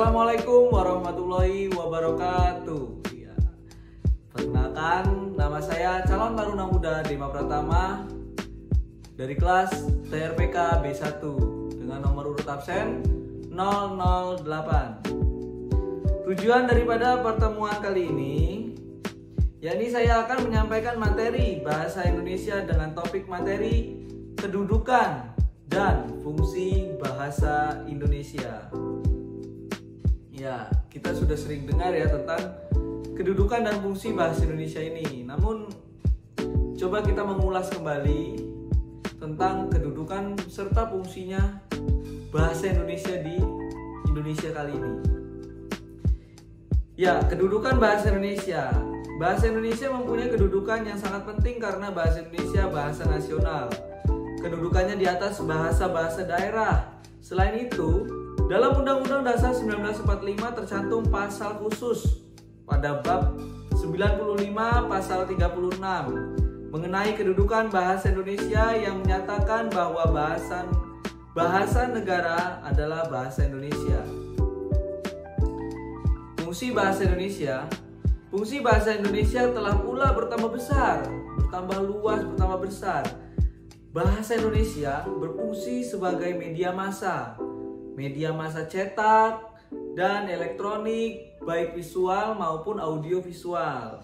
Assalamualaikum warahmatullahi wabarakatuh. Ya. Perkenalkan, nama saya calon Taruna Muda Dema Pratama dari kelas TRPK B1 dengan nomor urut absen 008. Tujuan daripada pertemuan kali ini, yakni saya akan menyampaikan materi bahasa Indonesia dengan topik materi kedudukan dan fungsi bahasa Indonesia. Ya, kita sudah sering dengar ya tentang kedudukan dan fungsi bahasa Indonesia ini. Namun, coba kita mengulas kembali tentang kedudukan serta fungsinya bahasa Indonesia di Indonesia kali ini. Ya, kedudukan bahasa Indonesia. Bahasa Indonesia mempunyai kedudukan yang sangat penting karena bahasa Indonesia bahasa nasional. Kedudukannya di atas bahasa-bahasa daerah. Selain itu, dalam Undang-Undang Dasar 1945 tercantum pasal khusus pada bab 95 pasal 36 mengenai kedudukan bahasa Indonesia yang menyatakan bahwa bahasa negara adalah bahasa Indonesia. Fungsi bahasa Indonesia. Fungsi bahasa Indonesia telah pula bertambah besar, bertambah luas, bertambah besar. Bahasa Indonesia berfungsi sebagai media massa cetak dan elektronik, baik visual maupun audiovisual,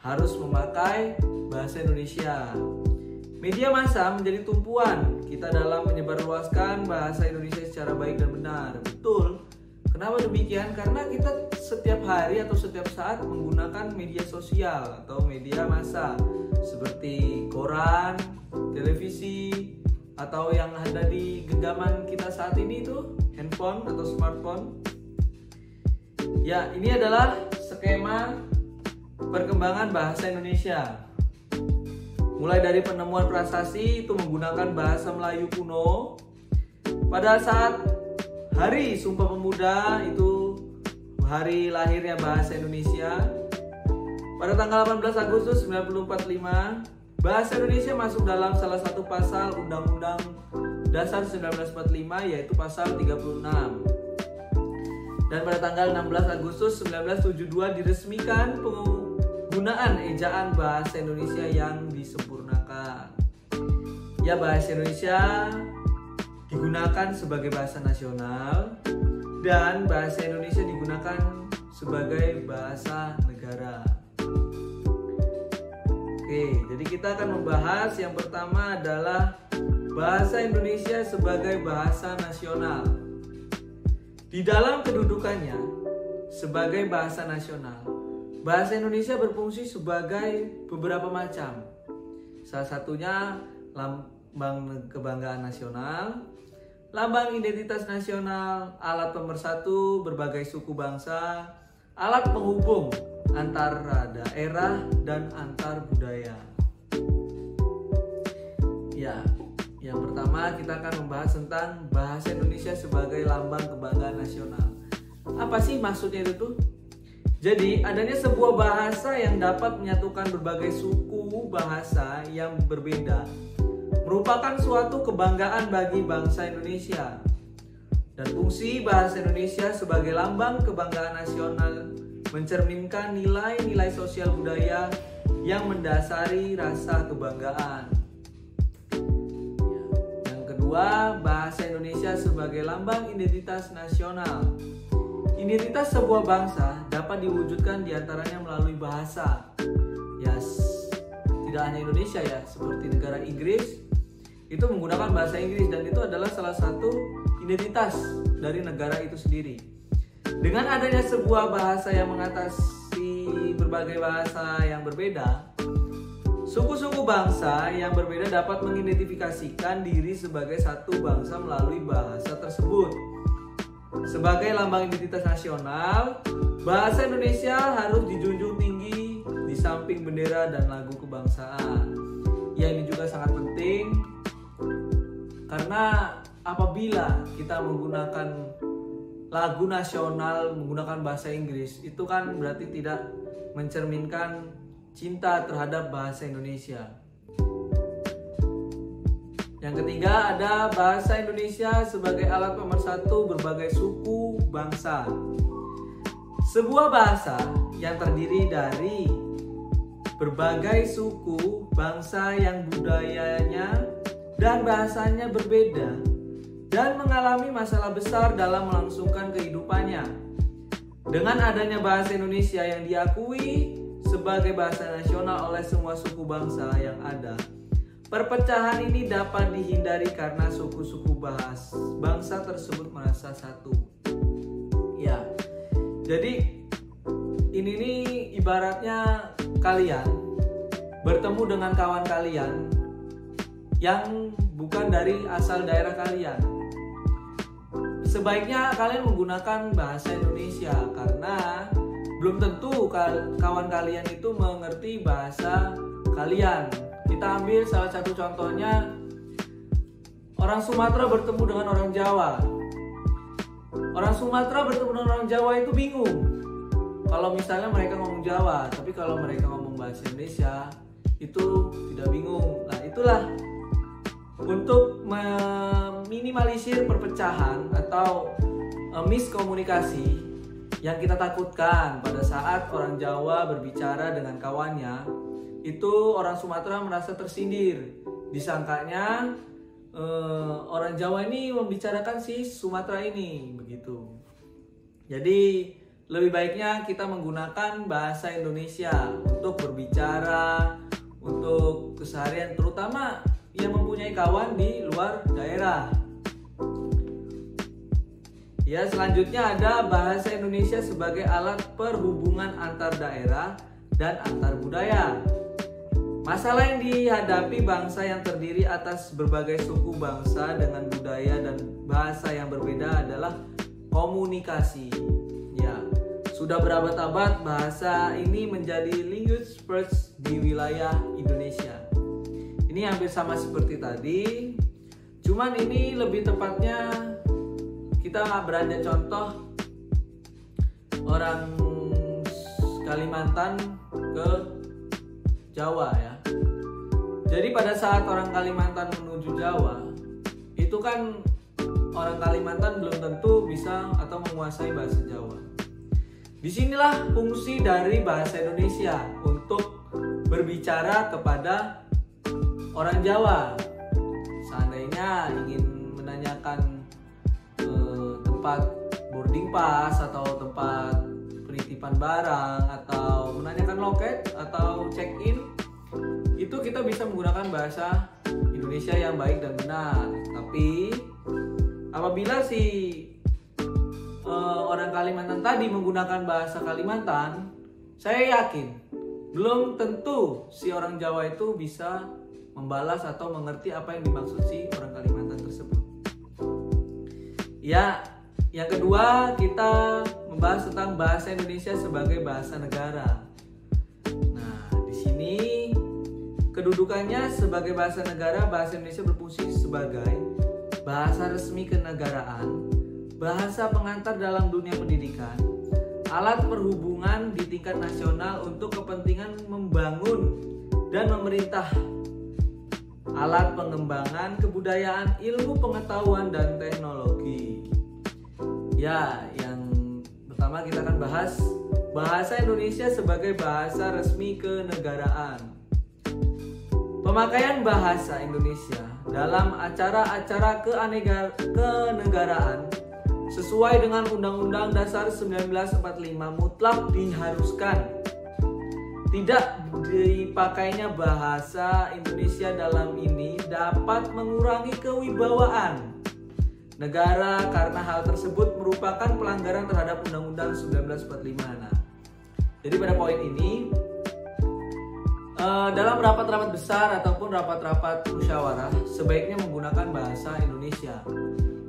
harus memakai bahasa Indonesia. Media massa menjadi tumpuan kita dalam menyebarluaskan bahasa Indonesia secara baik dan benar. Betul. Kenapa demikian? Karena kita setiap hari atau setiap saat menggunakan media sosial atau media massa seperti koran, televisi, atau yang ada di genggaman kita saat ini itu handphone atau smartphone. Ya, ini adalah skema perkembangan bahasa Indonesia. Mulai dari penemuan prasasti itu menggunakan bahasa Melayu kuno. Pada saat Hari Sumpah Pemuda itu hari lahirnya bahasa Indonesia. Pada tanggal 18 Agustus 1945, bahasa Indonesia masuk dalam salah satu pasal Undang-Undang Dasar 1945, yaitu pasal 36. Dan pada tanggal 16 Agustus 1972 diresmikan penggunaan ejaan bahasa Indonesia yang disempurnakan. Ya, bahasa Indonesia digunakan sebagai bahasa nasional dan bahasa Indonesia digunakan sebagai bahasa negara. Oke, jadi kita akan membahas yang pertama adalah bahasa Indonesia sebagai bahasa nasional. Di dalam kedudukannya sebagai bahasa nasional, bahasa Indonesia berfungsi sebagai beberapa macam. Salah satunya lambang kebanggaan nasional, lambang identitas nasional, alat pemersatu berbagai suku bangsa, alat penghubung antara daerah dan antar budaya. Ya, yang pertama kita akan membahas tentang bahasa Indonesia sebagai lambang kebanggaan nasional. Apa sih maksudnya itu tuh? Jadi, adanya sebuah bahasa yang dapat menyatukan berbagai suku bahasa yang berbeda merupakan suatu kebanggaan bagi bangsa Indonesia. Dan fungsi bahasa Indonesia sebagai lambang kebanggaan nasional mencerminkan nilai-nilai sosial budaya yang mendasari rasa kebanggaan. Yang kedua, bahasa Indonesia sebagai lambang identitas nasional. Identitas sebuah bangsa dapat diwujudkan diantaranya melalui bahasa. Tidak hanya Indonesia ya, seperti negara Inggris itu menggunakan bahasa Inggris dan itu adalah salah satu identitas dari negara itu sendiri. Dengan adanya sebuah bahasa yang mengatasi berbagai bahasa yang berbeda, suku-suku bangsa yang berbeda dapat mengidentifikasikan diri sebagai satu bangsa melalui bahasa tersebut. Sebagai lambang identitas nasional, bahasa Indonesia harus dijunjung tinggi di samping bendera dan lagu kebangsaan. Ya, ini juga sangat penting karena apabila kita menggunakan lagu nasional menggunakan bahasa Inggris, itu kan berarti tidak mencerminkan cinta terhadap bahasa Indonesia. Yang ketiga ada bahasa Indonesia sebagai alat pemersatu berbagai suku bangsa. Sebuah bahasa yang terdiri dari berbagai suku bangsa yang budayanya dan bahasanya berbeda dan mengalami masalah besar dalam melangsungkan kehidupannya. Dengan adanya bahasa Indonesia yang diakui sebagai bahasa nasional oleh semua suku bangsa yang ada, perpecahan ini dapat dihindari karena suku-suku bangsa tersebut merasa satu. Ya, jadi ini nih ibaratnya kalian bertemu dengan kawan kalian yang bukan dari asal daerah kalian. Sebaiknya kalian menggunakan bahasa Indonesia karena belum tentu kawan kalian itu mengerti bahasa kalian. Kita ambil salah satu contohnya, orang Sumatera bertemu dengan orang Jawa. Orang Sumatera bertemu dengan orang Jawa itu bingung kalau misalnya mereka ngomong Jawa, tapi kalau mereka ngomong bahasa Indonesia itu tidak bingung. Nah, itulah untuk meminimalisir perpecahan atau miskomunikasi yang kita takutkan pada saat orang Jawa berbicara dengan kawannya, itu orang Sumatera merasa tersindir. Disangkanya orang Jawa ini membicarakan si Sumatera ini, begitu. Jadi lebih baiknya kita menggunakan bahasa Indonesia untuk berbicara, untuk keseharian, terutama yang mempunyai kawan di luar daerah. Ya, selanjutnya ada bahasa Indonesia sebagai alat perhubungan antar daerah dan antar budaya. Masalah yang dihadapi bangsa yang terdiri atas berbagai suku bangsa dengan budaya dan bahasa yang berbeda adalah komunikasi. Ya, sudah berabad-abad bahasa ini menjadi language first di wilayah Indonesia. Ini hampir sama seperti tadi, cuman ini lebih tepatnya kita beranjak contoh orang Kalimantan ke Jawa ya. Jadi pada saat orang Kalimantan menuju Jawa, itu kan orang Kalimantan belum tentu bisa atau menguasai bahasa Jawa. Disinilah fungsi dari bahasa Indonesia untuk berbicara kepada orang Jawa. Seandainya ingin menanyakan tempat boarding pass atau tempat penitipan barang atau menanyakan loket atau check-in, itu kita bisa menggunakan bahasa Indonesia yang baik dan benar. Tapi apabila si orang Kalimantan tadi menggunakan bahasa Kalimantan, saya yakin belum tentu si orang Jawa itu bisa membalas atau mengerti apa yang dimaksud si orang Kalimantan tersebut. Ya, yang kedua kita membahas tentang bahasa Indonesia sebagai bahasa negara. Nah, di sini kedudukannya sebagai bahasa negara, bahasa Indonesia berfungsi sebagai bahasa resmi kenegaraan, bahasa pengantar dalam dunia pendidikan, alat perhubungan di tingkat nasional untuk kepentingan membangun dan memerintah, alat pengembangan kebudayaan, ilmu pengetahuan dan teknologi. Ya, yang pertama kita akan bahas bahasa Indonesia sebagai bahasa resmi kenegaraan. Pemakaian bahasa Indonesia dalam acara-acara kenegaraan sesuai dengan Undang-Undang Dasar 1945 mutlak diharuskan. Tidak dipakainya bahasa Indonesia dalam ini dapat mengurangi kewibawaan negara karena hal tersebut merupakan pelanggaran terhadap Undang-Undang 1945. Nah, jadi pada poin ini, dalam rapat-rapat besar ataupun rapat-rapat musyawarah sebaiknya menggunakan bahasa Indonesia.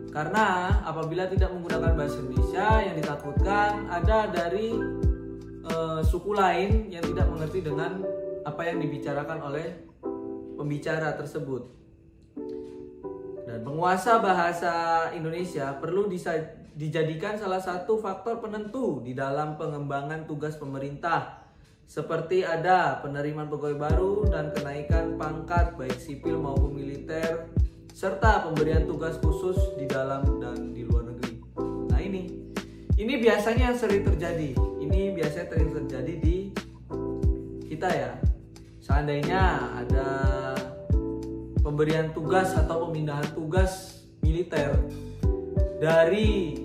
Karena apabila tidak menggunakan bahasa Indonesia, yang ditakutkan ada dari suku lain yang tidak mengerti dengan apa yang dibicarakan oleh pembicara tersebut. Dan penguasa bahasa Indonesia perlu dijadikan salah satu faktor penentu di dalam pengembangan tugas pemerintah, seperti ada penerimaan pegawai baru dan kenaikan pangkat baik sipil maupun militer serta pemberian tugas khusus di dalam dan di luar negeri. Nah, ini biasanya yang sering terjadi. Ini biasanya sering terjadi di kita ya. Seandainya ada pemberian tugas atau pemindahan tugas militer dari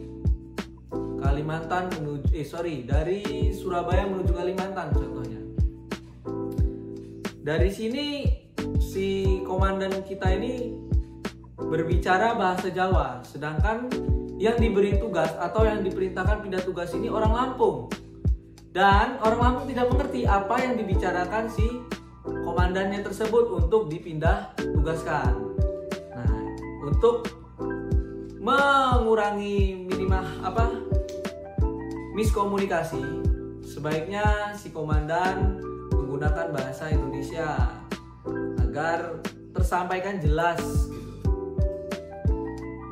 dari Surabaya menuju Kalimantan contohnya. Dari sini si komandan kita ini berbicara bahasa Jawa, sedangkan yang diberi tugas atau yang diperintahkan pindah tugas ini orang Lampung. Dan orang Lampung tidak mengerti apa yang dibicarakan si komandannya tersebut untuk dipindah tugaskan. Nah, untuk mengurangi miskomunikasi, sebaiknya si komandan menggunakan bahasa Indonesia agar tersampaikan jelas gitu.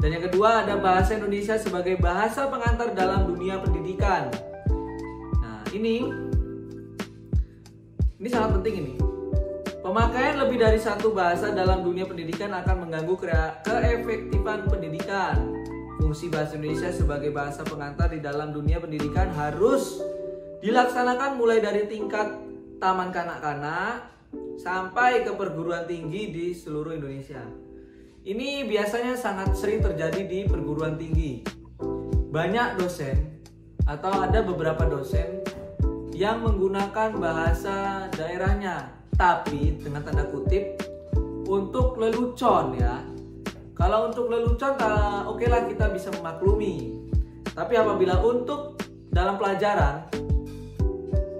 Dan yang kedua, ada bahasa Indonesia sebagai bahasa pengantar dalam dunia pendidikan. Nah, ini sangat penting ini. Pemakaian lebih dari satu bahasa dalam dunia pendidikan akan mengganggu keefektifan pendidikan. Fungsi bahasa Indonesia sebagai bahasa pengantar di dalam dunia pendidikan harus dilaksanakan mulai dari tingkat taman kanak-kanak sampai ke perguruan tinggi di seluruh Indonesia. Ini biasanya sangat sering terjadi di perguruan tinggi. Banyak dosen atau ada beberapa dosen yang menggunakan bahasa daerahnya, tapi dengan tanda kutip untuk lelucon ya. Kalau untuk lelucon, oke lah kita bisa memaklumi. Tapi apabila untuk dalam pelajaran,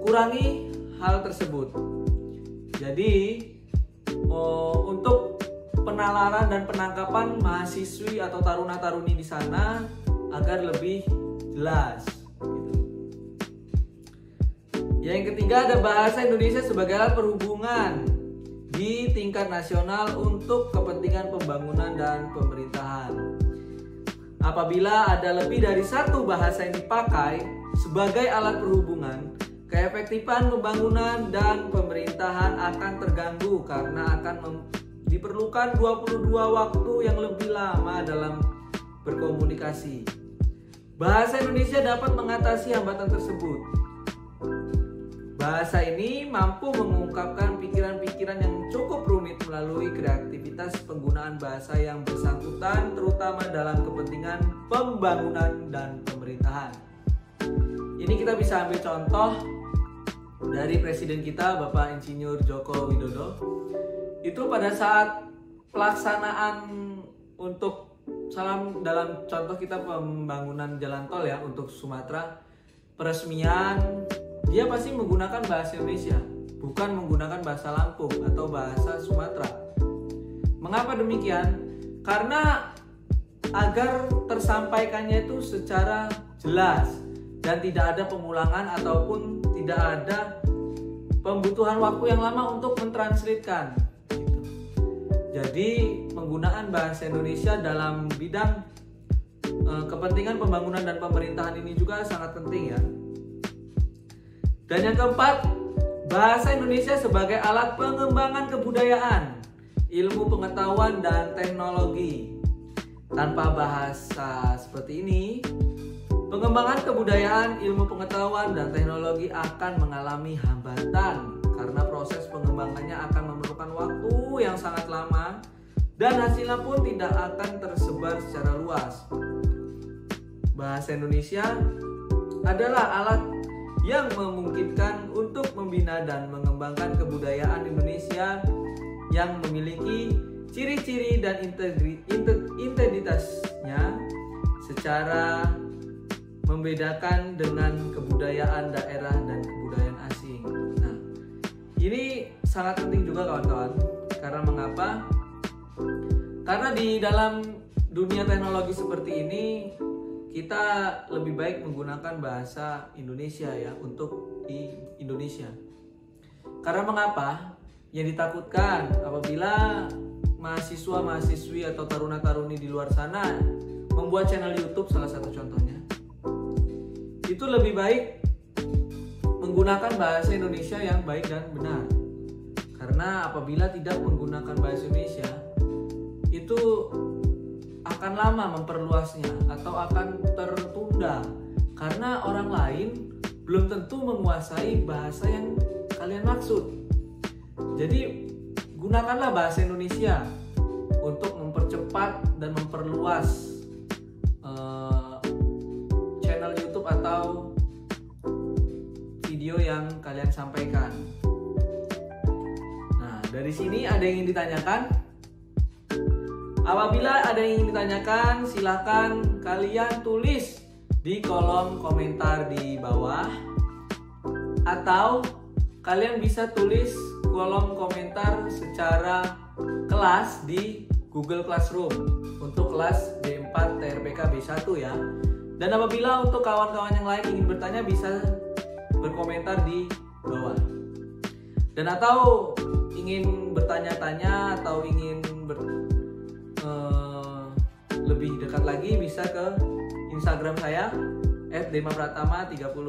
kurangi hal tersebut. Jadi untuk penalaran dan penangkapan mahasiswi atau taruna-taruni di sana agar lebih jelas. Yang ketiga, ada bahasa Indonesia sebagai alat perhubungan di tingkat nasional untuk kepentingan pembangunan dan pemerintahan. Apabila ada lebih dari satu bahasa yang dipakai sebagai alat perhubungan, keefektifan pembangunan dan pemerintahan akan terganggu karena akan diperlukan 22 waktu yang lebih lama dalam berkomunikasi. Bahasa Indonesia dapat mengatasi hambatan tersebut. Bahasa ini mampu mengungkapkan pikiran-pikiran yang cukup rumit melalui kreativitas penggunaan bahasa yang bersangkutan, terutama dalam kepentingan pembangunan dan pemerintahan. Ini kita bisa ambil contoh dari presiden kita, Bapak Insinyur Joko Widodo. Itu pada saat pelaksanaan untuk dalam contoh kita pembangunan jalan tol ya untuk Sumatera, peresmian, dia pasti menggunakan bahasa Indonesia, bukan menggunakan bahasa Lampung atau bahasa Sumatera. Mengapa demikian? Karena agar tersampaikannya itu secara jelas dan tidak ada pengulangan ataupun tidak ada pembutuhan waktu yang lama untuk mentranslitkan. Jadi penggunaan bahasa Indonesia dalam bidang kepentingan pembangunan dan pemerintahan ini juga sangat penting ya. Dan yang keempat, bahasa Indonesia sebagai alat pengembangan kebudayaan, ilmu pengetahuan dan teknologi. Tanpa bahasa seperti ini, pengembangan kebudayaan, ilmu pengetahuan dan teknologi akan mengalami hambatan karena proses pengembangannya akan memerlukan waktu yang sangat lama dan hasilnya pun tidak akan tersebar secara luas. Bahasa Indonesia adalah alat yang memungkinkan untuk membina dan mengembangkan kebudayaan Indonesia yang memiliki ciri-ciri dan integritasnya secara membedakan dengan kebudayaan daerah dan kebudayaan asing. Nah, ini sangat penting juga kawan-kawan. Karena mengapa? Karena di dalam dunia teknologi seperti ini kita lebih baik menggunakan bahasa Indonesia ya untuk di Indonesia. Karena mengapa? Yang ditakutkan apabila mahasiswa-mahasiswi atau taruna-taruni di luar sana membuat channel YouTube, salah satu contohnya, itu lebih baik menggunakan bahasa Indonesia yang baik dan benar. Karena apabila tidak menggunakan bahasa Indonesia, itu itu akan lama memperluasnya atau akan tertunda karena orang lain belum tentu menguasai bahasa yang kalian maksud. Jadi gunakanlah bahasa Indonesia untuk mempercepat dan memperluas channel YouTube atau video yang kalian sampaikan. Nah, dari sini ada yang ingin ditanyakan? Apabila ada yang ingin ditanyakan, silakan kalian tulis di kolom komentar di bawah, atau kalian bisa tulis kolom komentar secara kelas di Google Classroom untuk kelas B4 TRBK B1 ya. Dan apabila untuk kawan-kawan yang lain ingin bertanya, bisa berkomentar di bawah. Dan atau ingin bertanya-tanya atau ingin lebih dekat lagi, bisa ke Instagram saya @demapratama30.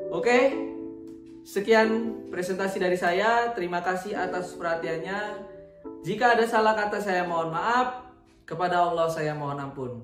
Oke, sekian presentasi dari saya. Terima kasih atas perhatiannya. Jika ada salah kata saya mohon maaf. Kepada Allah saya mohon ampun.